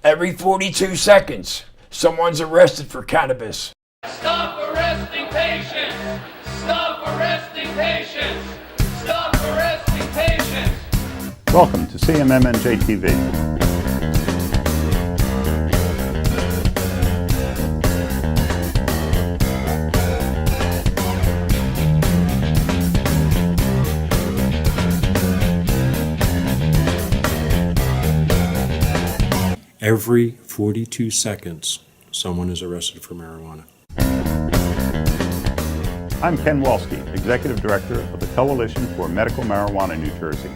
Every 42 seconds, someone's arrested for cannabis. Stop arresting patients! Stop arresting patients! Stop arresting patients! Welcome to CMMNJ TV. Every 42 seconds, someone is arrested for marijuana. I'm Ken Walski, Executive Director of the Coalition for Medical Marijuana New Jersey.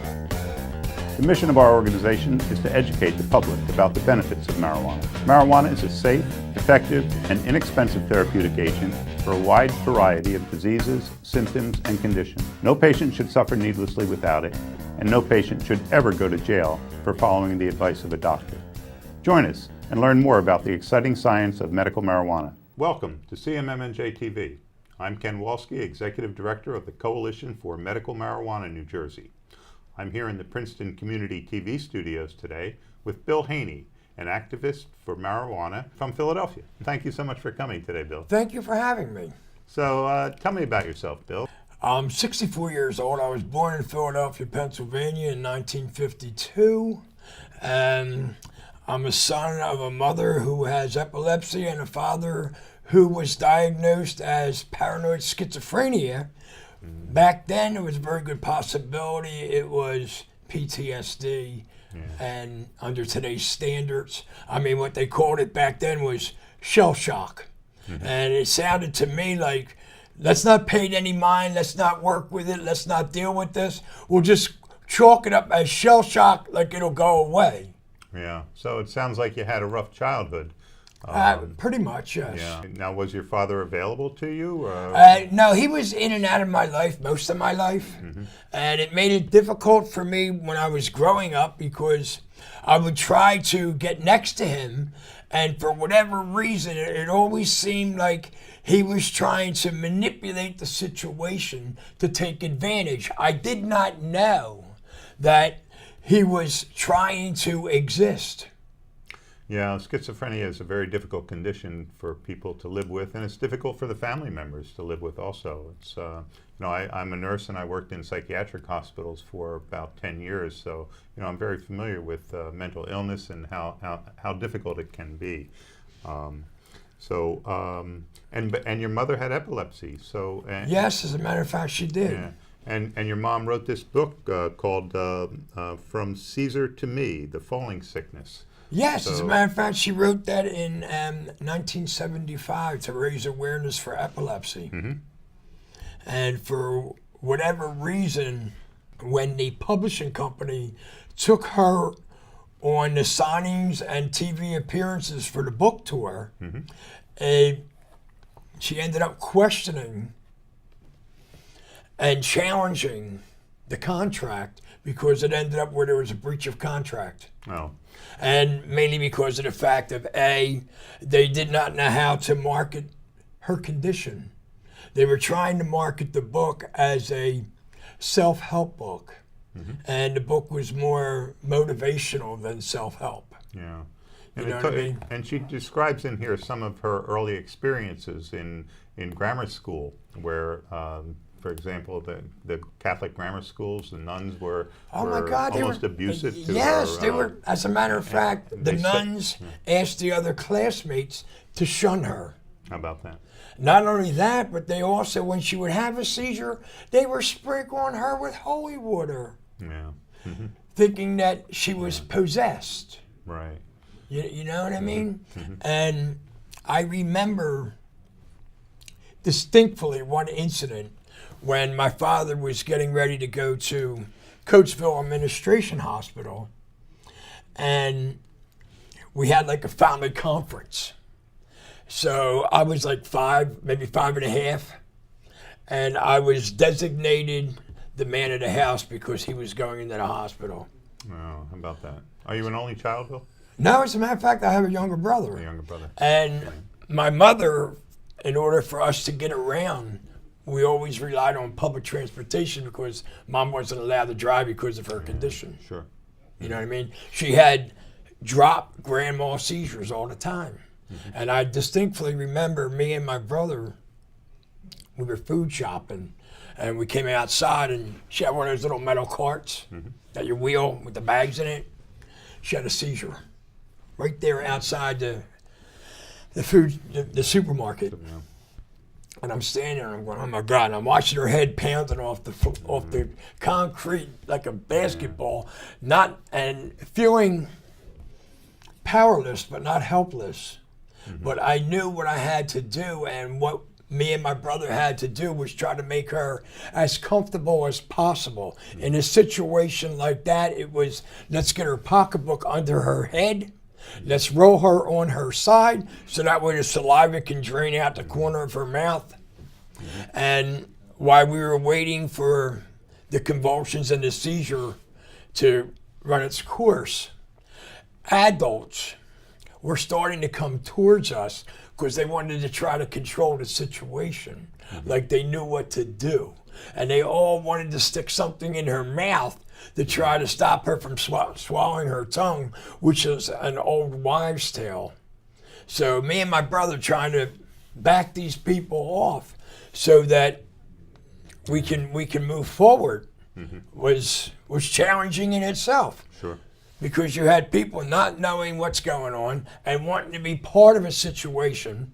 The mission of our organization is to educate the public about the benefits of marijuana. Marijuana is a safe, effective, and inexpensive therapeutic agent for a wide variety of diseases, symptoms, and conditions. No patient should suffer needlessly without it, and no patient should ever go to jail for following the advice of a doctor. Join us and learn more about the exciting science of medical marijuana. Welcome to CMMNJ TV. I'm Ken Walski, Executive Director of the Coalition for Medical Marijuana New Jersey. I'm here in the Princeton Community TV studios today with Bill Haney, an activist for marijuana from Philadelphia. Thank you so much for coming today, Bill. Thank you for having me. So tell me about yourself, Bill. I'm 64 years old. I was born in Philadelphia, Pennsylvania in 1952. And I'm a son of a mother who has epilepsy and a father who was diagnosed as paranoid schizophrenia. Back then, it was a very good possibility it was PTSD. And under today's standards, I mean, what they called it back then was shell shock. And it sounded to me like, let's not pay any mind, let's not work with it, let's not deal with this. We'll just chalk it up as shell shock, like it'll go away. Yeah, so it sounds like you had a rough childhood. Pretty much, yes. Yeah. Now, was your father available to you? No, he was in and out of my life most of my life. And it made it difficult for me when I was growing up because I would try to get next to him. And for whatever reason, it always seemed like he was trying to manipulate the situation to take advantage. I did not know that he was trying to exist. Yeah, schizophrenia is a very difficult condition for people to live with, and it's difficult for the family members to live with also. It's, I'm a nurse and I worked in psychiatric hospitals for about 10 years, so I'm very familiar with mental illness and how difficult it can be. And your mother had epilepsy, so yes, as a matter of fact, she did. Yeah. And your mom wrote this book called From Caesar to Me, The Falling Sickness. Yes, as a matter of fact, she wrote that in 1975 to raise awareness for epilepsy. And for whatever reason, when the publishing company took her on the signings and TV appearances for the book tour, she ended up questioning and challenging the contract because it ended up where there was a breach of contract. Oh. And mainly because of the fact of they did not know how to market her condition. They were trying to market the book as a self-help book. And the book was more motivational than self-help. Yeah. You know what I mean? And she describes in here some of her early experiences in grammar school Oh where for example, the Catholic grammar schools, the nuns were almost abusive to her. Yes, they were. As a matter of fact, the nuns asked the other classmates to shun her. How about that? Not only that, but they also, when she would have a seizure, they were sprinkling her with holy water. Yeah. Thinking that she was possessed. Right. You know what I mean? And I remember distinctly one incident when my father was getting ready to go to Coatesville Administration Hospital, and we had like a family conference. So I was like 5, maybe 5.5, and I was designated the man of the house because he was going into the hospital. Oh, how about that? Are you an only child, Bill? No, as a matter of fact, I have a younger brother. A younger brother. And my mother, in order for us to get around, we always relied on public transportation because Mom wasn't allowed to drive because of her condition. Sure. You know what I mean? She had drop grand mal seizures all the time. And I distinctly remember me and my brother, we were food shopping, and we came outside, and she had one of those little metal carts that you wheel with the bags in it. She had a seizure right there outside the supermarket. And I'm standing there and I'm going, oh my God, and I'm watching her head pounding off the concrete like a basketball, and feeling powerless but not helpless. But I knew what I had to do, and what me and my brother had to do was try to make her as comfortable as possible. In a situation like that, it was, let's get her pocketbook under her head, let's roll her on her side so that way the saliva can drain out the corner of her mouth. And while we were waiting for the convulsions and the seizure to run its course, adults were starting to come towards us because they wanted to try to control the situation, like they knew what to do. And they all wanted to stick something in her mouth to try to stop her from swallowing her tongue, which is an old wives' tale. So me and my brother trying to back these people off so that we can move forward was challenging in itself. Sure. Because you had people not knowing what's going on and wanting to be part of a situation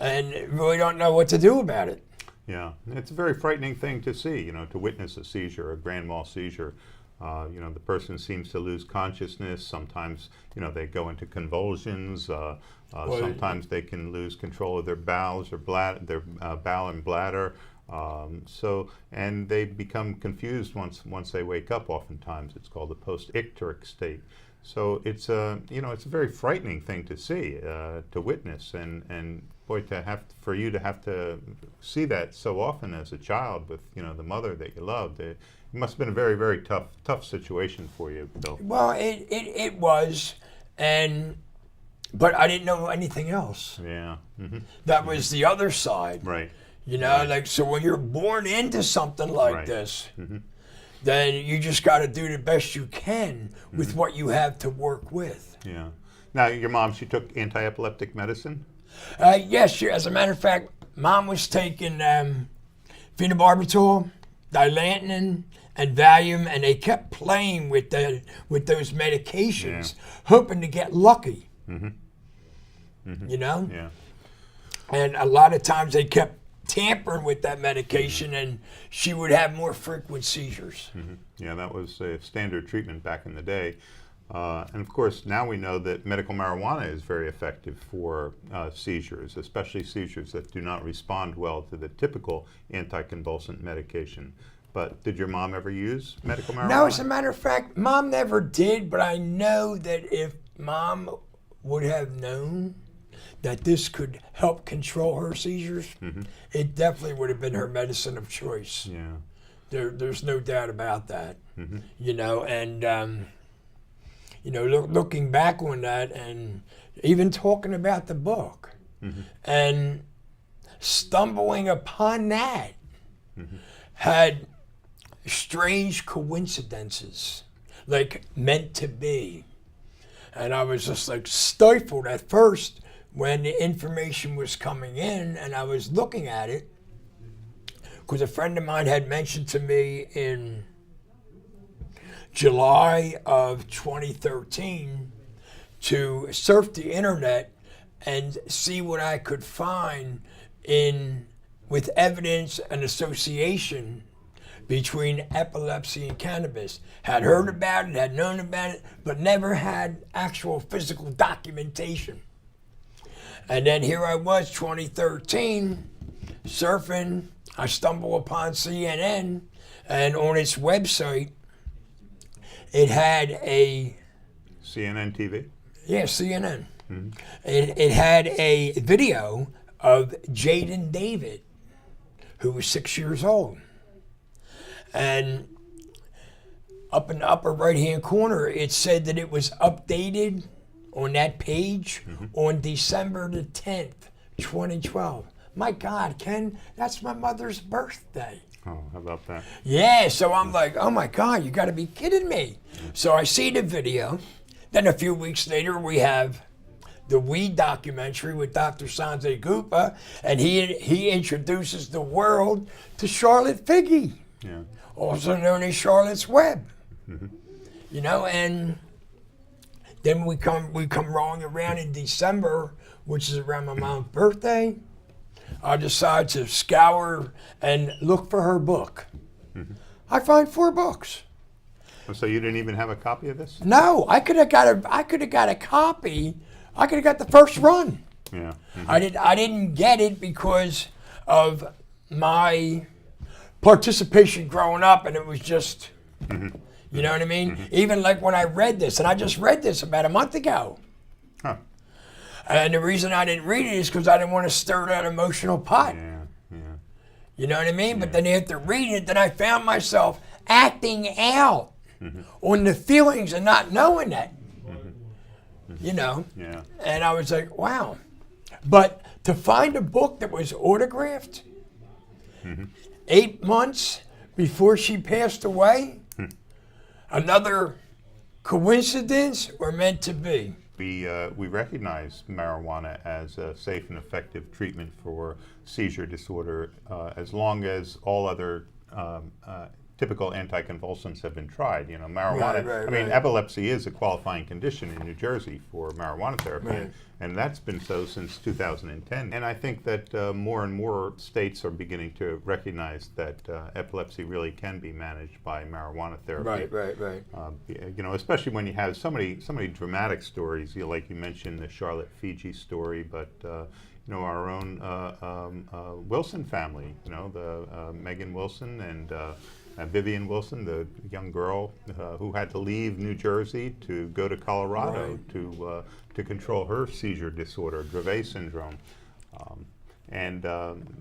and really don't know what to do about it. Yeah, it's a very frightening thing to see, to witness a seizure, a grand mal seizure. The person seems to lose consciousness. Sometimes, they go into convulsions. Sometimes they can lose control of their bowels or their bowel and bladder. And they become confused once they wake up. Oftentimes, it's called the post-icteric state. So it's a very frightening thing to see, to witness, and boy, for you to have to see that so often as a child with the mother that you loved. It must have been a very, very tough situation for you, Bill. Well, it was, but I didn't know anything else. Yeah. That was the other side. Right. So when you're born into something like this, then you just got to do the best you can with what you have to work with. Yeah. Now, your mom, she took anti-epileptic medicine? Yes, as a matter of fact, Mom was taking phenobarbital, dilantin, and Valium, and they kept playing with those medications, hoping to get lucky. Yeah. And a lot of times they kept tampering with that medication, and she would have more frequent seizures. Yeah, that was a standard treatment back in the day. And of course, now we know that medical marijuana is very effective for seizures, especially seizures that do not respond well to the typical anticonvulsant medication. But did your mom ever use medical marijuana? No, as a matter of fact, Mom never did, but I know that if Mom would have known that this could help control her seizures, it definitely would have been her medicine of choice. Yeah. There's no doubt about that. Looking back on that and even talking about the book and stumbling upon that had strange coincidences, like meant to be. And I was just like stifled at first when the information was coming in and I was looking at it, because a friend of mine had mentioned to me in July of 2013 to surf the internet and see what I could find with evidence and association between epilepsy and cannabis. Had heard about it, had known about it, but never had actual physical documentation. And then here I was, 2013, surfing. I stumble upon CNN, and on its website, it had a... CNN TV? Yeah, CNN. It had a video of Jaden David, who was 6 years old. And up in the upper right-hand corner, it said that it was updated on that page on December the 10th, 2012. My God, Ken, that's my mother's birthday. Oh, how about that? Yeah, so I'm like, oh my God, you got to be kidding me. So I see the video. Then a few weeks later, we have the weed documentary with Dr. Sanjay Gupta, and he introduces the world to Charlotte Figge, also known as Charlotte's Web. You know, and then we come rolling around in December, which is around my mom's birthday. I decide to scour and look for her book. I find 4 books. So you didn't even have a copy of this? No, I could have got a copy. I could have got the first run. Yeah. I didn't get it because of my participation growing up, and it was just, you know what I mean? Even like when I read this, and I just read this about a month ago. Huh. And the reason I didn't read it is because I didn't want to stir that emotional pot. Yeah. You know what I mean? But then after reading it, then I found myself acting out on the feelings and not knowing that. You know? Yeah. And I was like, wow. But to find a book that was autographed 8 months before she passed away, another coincidence or meant to be? We recognize marijuana as a safe and effective treatment for seizure disorder as long as all other typical anticonvulsants have been tried. You know, marijuana, Right, I mean, right. epilepsy is a qualifying condition in New Jersey for marijuana therapy, Right. and that's been so since 2010. And I think that more and more states are beginning to recognize that epilepsy really can be managed by marijuana therapy. Right. You know, especially when you have so many dramatic stories, you know, like you mentioned the Charlotte Figge story, but you know, our own Wilson family, you know, the Megan Wilson and Vivian Wilson, the young girl who had to leave New Jersey to go to Colorado to control her seizure disorder, Dravet syndrome, and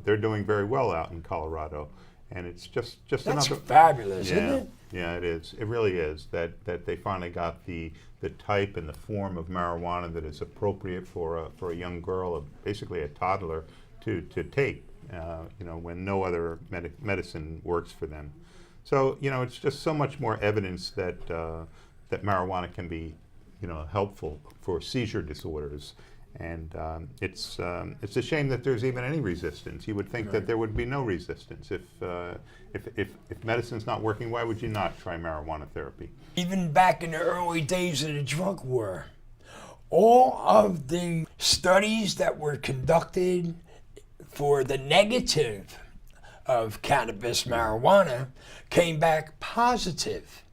they're doing very well out in Colorado. And it's just That's another fabulous, isn't it? Yeah, it is. It really is. That they finally got the type and the form of marijuana that is appropriate for a young girl, basically a toddler, to take. You know, when no other medicine works for them. So you know, it's just so much more evidence that that marijuana can be, you know, helpful for seizure disorders. And it's a shame that there's even any resistance. You would think that there would be no resistance. If medicine's not working, why would you not try marijuana therapy? Even back in the early days of the drug war, all of the studies that were conducted for the negative of cannabis marijuana came back positive.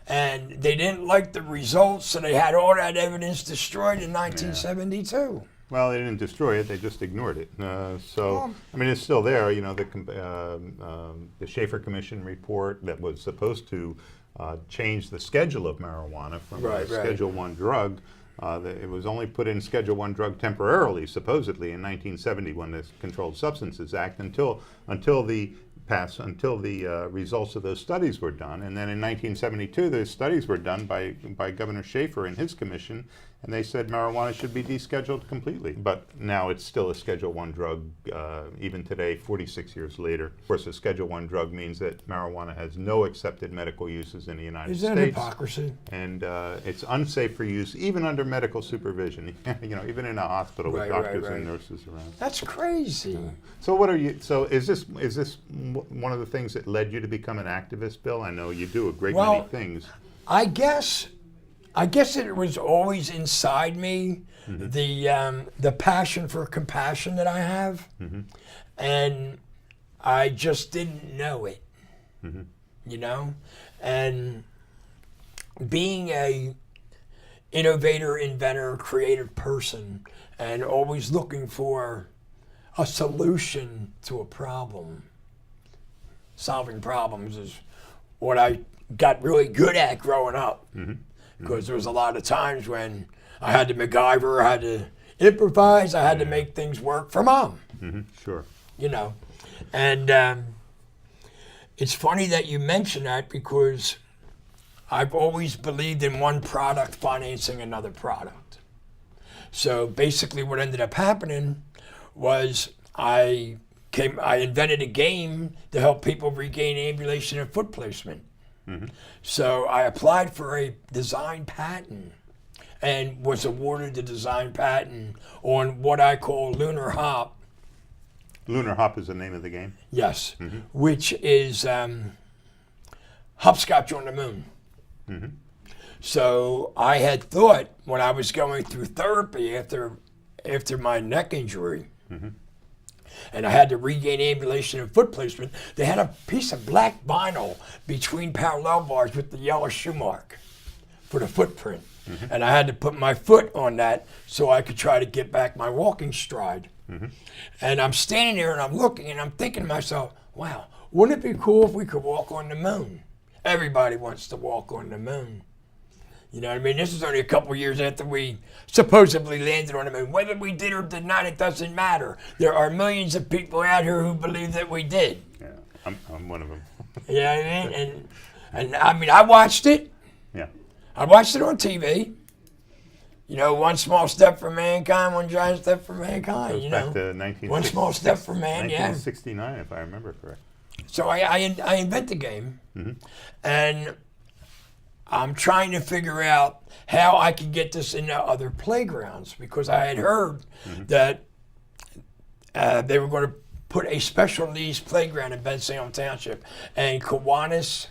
And they didn't like the results, so they had all that evidence destroyed in 1972. Well, they didn't destroy it; they just ignored it. So, I mean, it's still there. You know, the Schaefer Commission report that was supposed to change the schedule of marijuana from a Schedule I drug. It was only put in Schedule I drug temporarily, supposedly, in 1970 when the Controlled Substances Act, until the results of those studies were done. And then in 1972, those studies were done by Governor Schaefer and his commission, and they said marijuana should be descheduled completely. But now it's still a Schedule I drug, even today, 46 years later. Of course, a Schedule I drug means that marijuana has no accepted medical uses in the United States. Is that hypocrisy? And it's unsafe for use, even under medical supervision. You know, even in a hospital with doctors and nurses around. That's crazy. So what are you? So is this one of the things that led you to become an activist, Bill? I know you do a great many things. I guess it was always inside me, the passion for compassion that I have, and I just didn't know it. You know, and being a innovator, inventor, creative person, and always looking for a solution to a problem. Solving problems is what I got really good at growing up. Because there was a lot of times when I had to MacGyver, I had to improvise, I had to make things work for Mom. Sure. You know, and it's funny that you mention that because I've always believed in one product financing another product. So basically what ended up happening was I invented a game to help people regain ambulation and foot placement. So I applied for a design patent, and was awarded the design patent on what I call lunar hop. Lunar hop is the name of the game? Yes, which is hopscotch on the moon. So I had thought when I was going through therapy after my neck injury, and I had to regain ambulation and foot placement, they had a piece of black vinyl between parallel bars with the yellow shoe mark for the footprint. And I had to put my foot on that so I could try to get back my walking stride. And I'm standing there and I'm looking and I'm thinking to myself, wow, wouldn't it be cool if we could walk on the moon? Everybody wants to walk on the moon. You know what I mean? This is only a couple years after we supposedly landed on the moon. Whether we did or did not, it doesn't matter. There are millions of people out here who believe that we did. Yeah, I'm one of them. You know what I mean? And I mean, I watched it. Yeah. I watched it on TV. You know, one small step for mankind, one giant step for mankind. Goes You back know, to 1960 one small step for man. Yeah. 1969, if I remember correct. So I invent the game, and I'm trying to figure out how I can get this into other playgrounds because I had heard that they were going to put a special needs playground in Ben Salem Township, and Kiwanis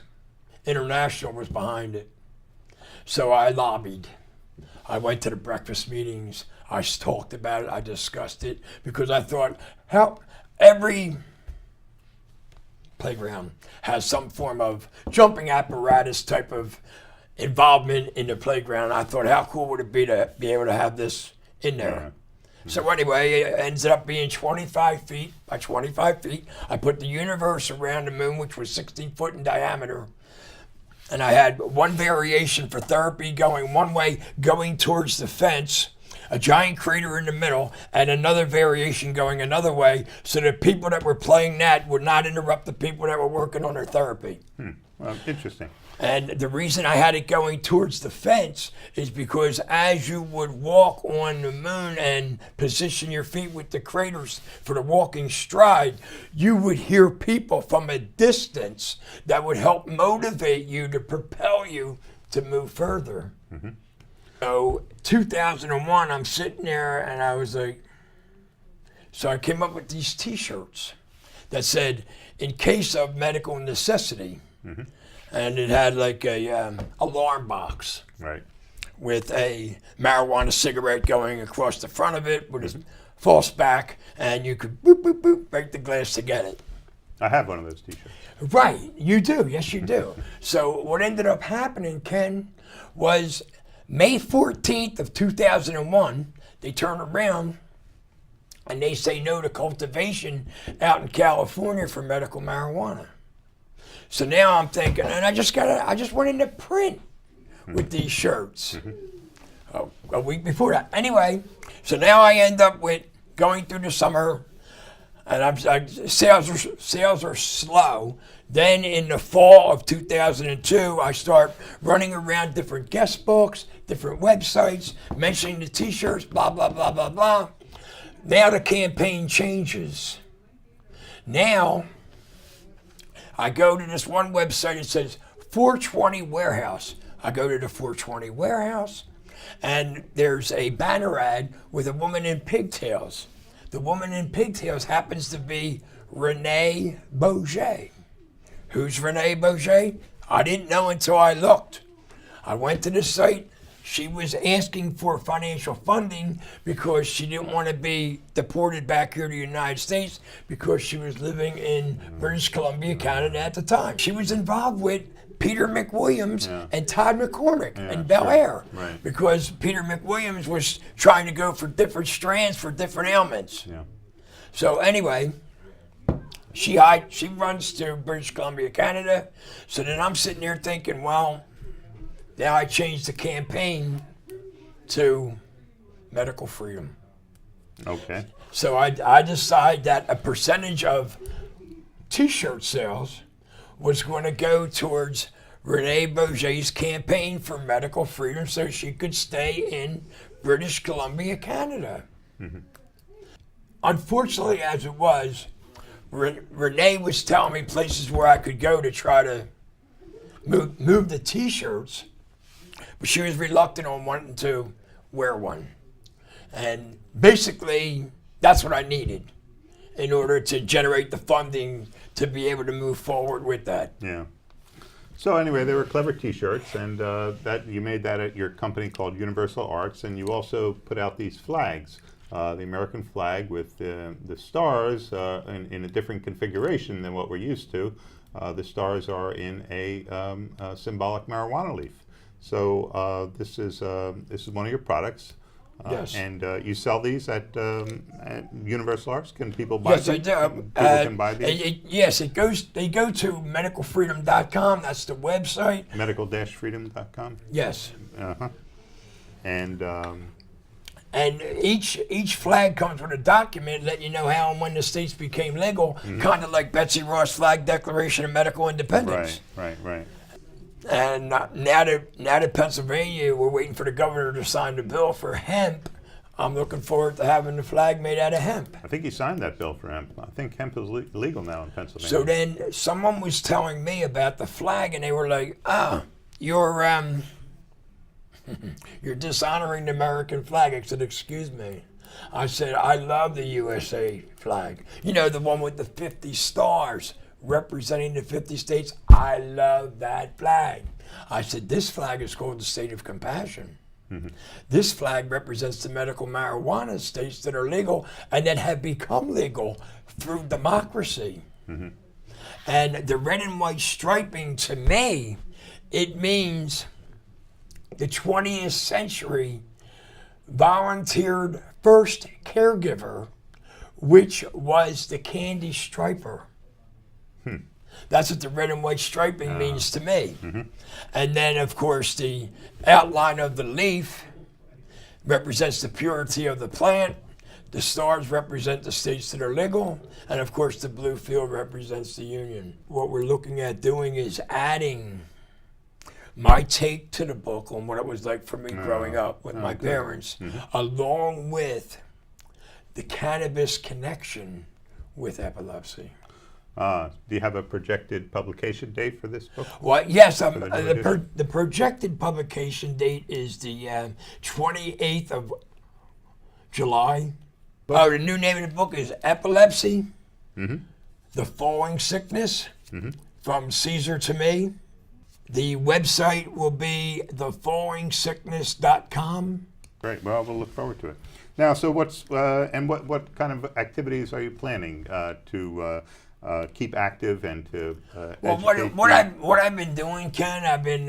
International was behind it. So I lobbied. I went to the breakfast meetings. I talked about it. I discussed it because I thought how every playground has some form of jumping apparatus type of involvement in the playground. I thought, how cool would it be to be able to have this in there? So anyway, it ended up being 25 feet by 25 feet. I put the universe around the moon, which was 16 foot in diameter. And I had one variation for therapy going one way, going towards the fence, a giant crater in the middle, and another variation going another way, so that people that were playing that would not interrupt the people that were working on their therapy. Well, interesting. And the reason I had it going towards the fence is because as you would walk on the moon and position your feet with the craters for the walking stride, you would hear people from a distance that would help motivate you to propel you to move further. So 2001, I'm sitting there and I was like, so I came up with these t-shirts that said, in case of medical necessity. And it had like a alarm box Right. with a marijuana cigarette going across the front of it with a false back, and you could boop, boop, boop, break the glass to get it. I have one of those t-shirts. Right, you do, yes you do. So what ended up happening, Ken, was May 14th of 2001, they turn around and they say no to cultivation out in California for medical marijuana. So now I'm thinking, and I just went into print with these shirts a week before that. Anyway, so now I end up with going through the summer, and sales are slow. Then in the fall of 2002, I start running around different guest books, different websites, mentioning the t-shirts, blah, blah, blah, blah, blah. Now the campaign changes. Now, I go to this one website, it says 420 Warehouse. I go to the 420 Warehouse, and there's a banner ad with a woman in pigtails. The woman in pigtails happens to be Renee Bourget. Who's Renee Bourget? I didn't know until I looked. I went to the site. She was asking for financial funding because she didn't want to be deported back here to the United States because she was living in British Columbia, Canada at the time. She was involved with Peter McWilliams and Todd McCormick in Bel Air because Peter McWilliams was trying to go for different strands for different ailments. So anyway, she runs to British Columbia, Canada. So then I'm sitting there thinking, well, now I changed the campaign to medical freedom. Okay. So I decide that a percentage of t-shirt sales was going to go towards Renee Bourget's campaign for medical freedom so she could stay in British Columbia, Canada. Unfortunately, as it was, Renee was telling me places where I could go to try to move the t-shirts, but she was reluctant on wanting to wear one. And basically, that's what I needed in order to generate the funding to be able to move forward with that. Yeah. So anyway, they were clever T-shirts, and that you made that at your company called Universal Arts, and you also put out these flags, the American flag with the stars in a different configuration than what we're used to. The stars are in a symbolic marijuana leaf. So this is one of your products. Yes. And you sell these at Universal Arts? Can people buy Yes, these? I do. People can buy these? Yes, they go to medicalfreedom.com. That's the website. Medical-freedom.com? Yes. Uh-huh. And And each flag comes with a document letting you know how and when the states became legal, kind of like Betsy Ross' flag Declaration of Medical Independence. Right. And now that Pennsylvania, we're waiting for the governor to sign the bill for hemp. I'm looking forward to having the flag made out of hemp. I think he signed that bill for hemp. I think hemp is legal now in Pennsylvania. So then someone was telling me about the flag, and they were like, you're dishonoring the American flag. I said, excuse me. I said, I love the USA flag. You know, the one with the 50 stars representing the 50 states. I love that flag. I said, this flag is called the State of Compassion. Mm-hmm. This flag represents the medical marijuana states that are legal and that have become legal through democracy. Mm-hmm. And the red and white striping, to me, it means the 20th century volunteered first caregiver, which was the candy striper. That's what the red and white striping means to me. Mm-hmm. And then, of course, the outline of the leaf represents the purity of the plant. The stars represent the states that are legal. And, of course, the blue field represents the union. What we're looking at doing is adding my take to the book on what it was like for me growing up with my parents, along with the cannabis connection with epilepsy. Do you have a projected publication date for this book? Well, yes, the projected publication date is the 28th of July. The new name of the book is Epilepsy, The Falling Sickness, from Caesar to Me. The website will be thefallingsickness.com. Great. Well, we'll look forward to it. Now, so what kind of activities are you planning to keep active and to educate? What I've been doing, Ken, I've been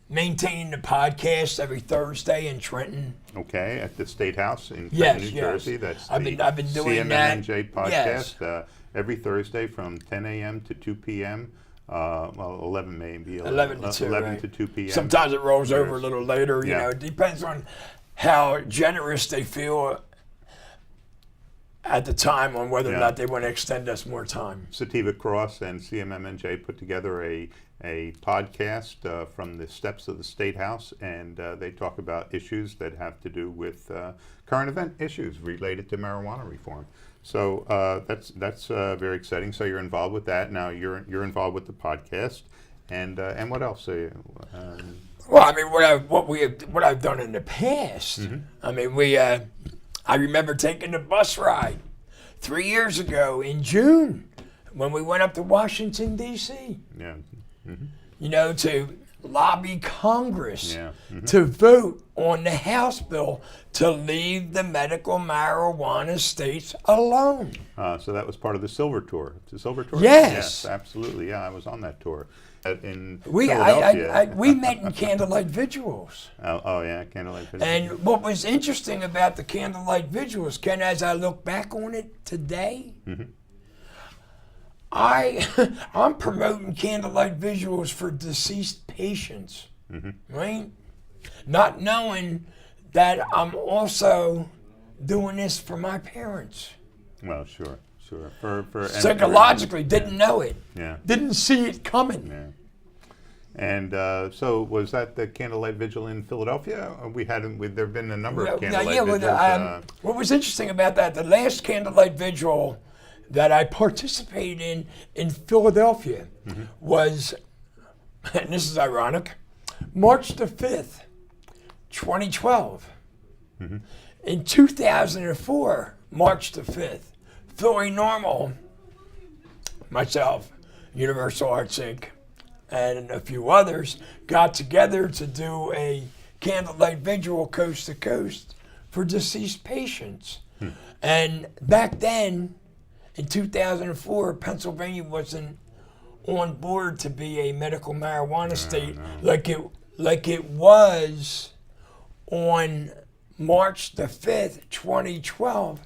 maintaining the podcast every Thursday in Trenton. Okay, at the State House in Trenton, New Jersey. That's I've been doing CMMNJ that. podcast Yes. Every Thursday from 10 a.m. to 2 p.m. 11 maybe. 11 to 2, 11 right. to 2 p.m. Sometimes it rolls over a little later. You Yeah. know, it depends on how generous they feel at the time on whether or not they want to extend us more time. Sativa Cross and CMMNJ put together a podcast from the steps of the State House, and they talk about issues that have to do with current event issues related to marijuana reform. So that's very exciting. So you're involved with that now. You're involved with the podcast, and what else? Well, I mean, what I've done in the past. I mean, I remember taking the bus ride 3 years ago in June when we went up to Washington, D.C. Yeah. You know, to lobby Congress to vote on the House bill to leave the medical marijuana states alone. So that was part of the Silver Tour. The Silver Tour? Yes. Absolutely. Yeah, I was on that tour. In We met in candlelight vigils. Oh yeah, candlelight vigils. And what was interesting about the candlelight vigils, Ken, as I look back on it today, I'm promoting candlelight vigils for deceased patients, right? Not knowing that I'm also doing this for my parents. Well, sure. For Psychologically, didn't know it. Yeah. Didn't see it coming. Yeah. And so was that the candlelight vigil in Philadelphia? There've been a number of candlelight vigils. What was interesting about that, the last candlelight vigil that I participated in Philadelphia was, and this is ironic, March the 5th, 2012. In 2004, March the 5th, Philly Normal, myself, Universal Arts Inc., and a few others got together to do a candlelight vigil coast to coast for deceased patients. And back then, in 2004, Pennsylvania wasn't on board to be a medical marijuana state like it was on March the 5th, 2012,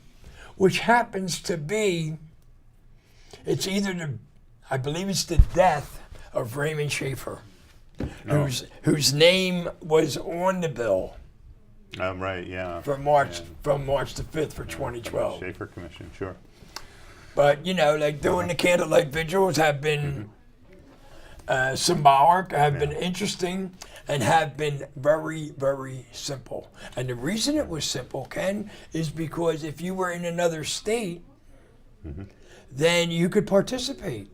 which happens to be, I believe it's the death of Raymond Schaefer, whose name was on the bill. Right, yeah. From March the 5th for 2012. Schaefer Commission, sure. But, like doing the candlelight vigils have been symbolic, have been interesting, and have been very, very simple. And the reason it was simple, Ken, is because if you were in another state, then you could participate.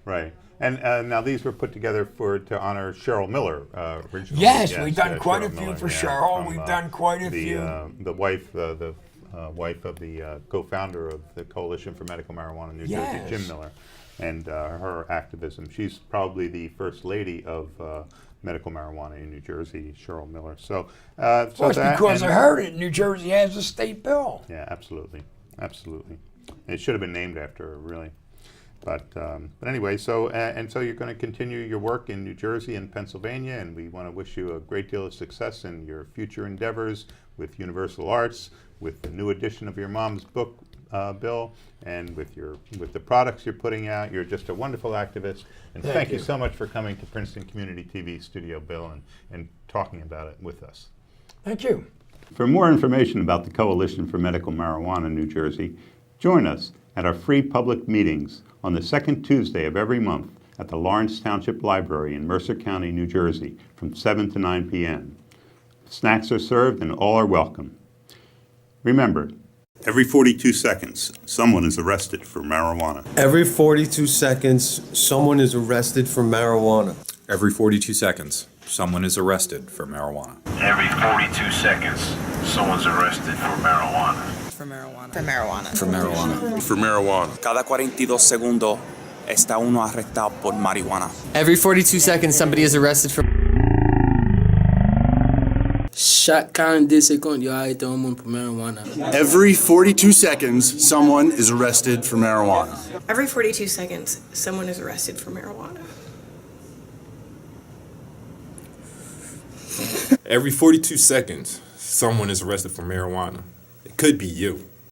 Right. And now these were put together to honor Cheryl Miller originally. Yes, we've done quite a Cheryl few Miller, for yeah, Cheryl. from, We've done quite a few. The wife of the co-founder of the Coalition for Medical Marijuana in New Jersey, Jim Miller, and her activism. She's probably the first lady of medical marijuana in New Jersey, Cheryl Miller. So, of course, because I heard it, New Jersey has a state bill. Yeah, absolutely. It should have been named after her, really. But anyway, so you're going to continue your work in New Jersey and Pennsylvania, and we want to wish you a great deal of success in your future endeavors with Universal Arts, with the new edition of your mom's book, Bill, and with the products you're putting out. You're just a wonderful activist, and thank you so much for coming to Princeton Community TV studio, Bill, and talking about it with us. Thank you. For more information about the Coalition for Medical Marijuana in New Jersey, join us at our free public meetings on the second Tuesday of every month at the Lawrence Township Library in Mercer County, New Jersey, from 7 to 9 p.m. Snacks are served and all are welcome. Remember, every 42 seconds, someone is arrested for marijuana. Every 42 seconds, someone is arrested for marijuana. Every 42 seconds, someone is arrested for marijuana. Every 42 seconds, someone's arrested for marijuana. For marijuana. For marijuana. For marijuana. For marijuana. Cada 42 segundos está uno arrestado por marihuana. Every 42 seconds, somebody is arrested for. Chaque 42 secondes, il y a arrêté un monde pour marijuana. Every 42 seconds, someone is arrested for marijuana. Every 42 seconds, someone is arrested for marijuana. Every 42 seconds, someone is arrested for marijuana. It could be you.